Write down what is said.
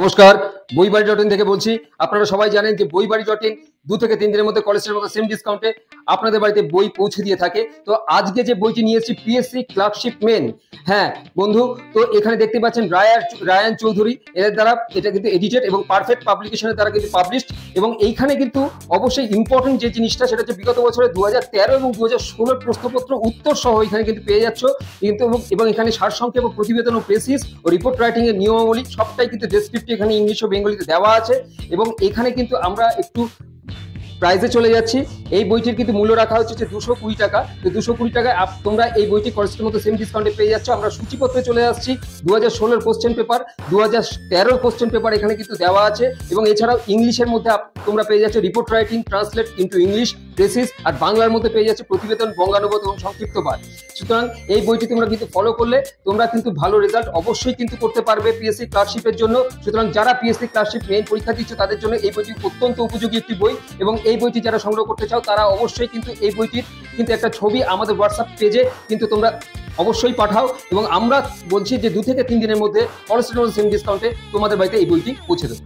নমস্কার, বইবাড়ি.in থেকে বলছি। আপনারা সবাই জানেন যে বইবাড়ি.in 2 থেকে 3 দিনের মধ্যে কলেজের মতো সেম ডিসকাউন্টে আপনাদের বাড়িতে বই পৌঁছে দিয়ে থাকে। তো আজকে যে বইটি নিয়ে এসেছি পিএসসি ক্লার্কশিপ মেন। হ্যাঁ বন্ধু, তো এখানে দেখতে পাচ্ছেন রায়ান চৌধুরী এর দ্বারা এটা কিন্তু এডিটেড এবং পারফেক্ট পাবলিকেশনের দ্বারা কিন্তু পাবলিশড। এবং এইখানে কিন্তু অবশ্যই ইম্পর্টেন্ট যে জিনিসটা সেটা হচ্ছে বিগত বছরে 2013 এবং 2016 প্রশ্নপত্র উত্তর সহ এখানে কিন্তু পেয়ে যাচ্ছ কিন্তু। এবং এখানে সারসংক্ষেপ এবং প্রতিবেদন ও প্রেসিস ও রিপোর্ট রাইটিং এর নিয়মাবলী সবটাই কিন্তু ডেসক্রিপ্টিভ এখানে ইংলিশ ও বেঙ্গলিতে দেওয়া আছে। এবং এখানে কিন্তু আমরা একটু প্রাইজে চলে যাচ্ছি। এই বইটির কিন্তু মূল্য রাখা হচ্ছে 220 টাকা। তো 220 টাকায় তোমরা এই বইটি কলেজের মতো সেম ডিসকাউন্টে পেয়ে যাচ্ছ। আমরা সূচিপত্রে চলে আসছি। 2016 কোশ্চেন পেপার, 2013 কোশ্চেন পেপার এখানে কিন্তু দেওয়া আছে। এবং এছাড়াও ইংলিশের মধ্যে তোমরা পেয়ে যাচ্ছ report writing, translate into English, precis, আর বাংলার মধ্যে পেয়ে যাচ্ছে প্রতিবেদন, বঙ্গানুবাদ এবং সংক্ষিপ্ত পাঠ। সুতরাং এই বইটি তোমরা কিন্তু ফলো করলে তোমরা কিন্তু ভালো রেজাল্ট অবশ্যই কিন্তু করতে পারবে পিএসসি ক্লার্কশিপের জন্য। সুতরাং যারা পিএসসি ক্লার্কশিপ মেইন পরীক্ষা দিচ্ছে তাদের জন্য এই বইটি অত্যন্ত উপযোগী একটি বই। এবং এই বইটি যারা সংগ্রহ করতে চাও তারা অবশ্যই কিন্তু এই বইটির কিন্তু একটা ছবি আমাদের হোয়াটসঅ্যাপ পেজে কিন্তু তোমরা অবশ্যই পাঠাও। এবং আমরা বলছি যে 2 থেকে 3 দিনের মধ্যে কলেজ সেম ডিসকাউন্টে তোমাদের বাড়িতে এই বইটি পৌঁছে দেবো।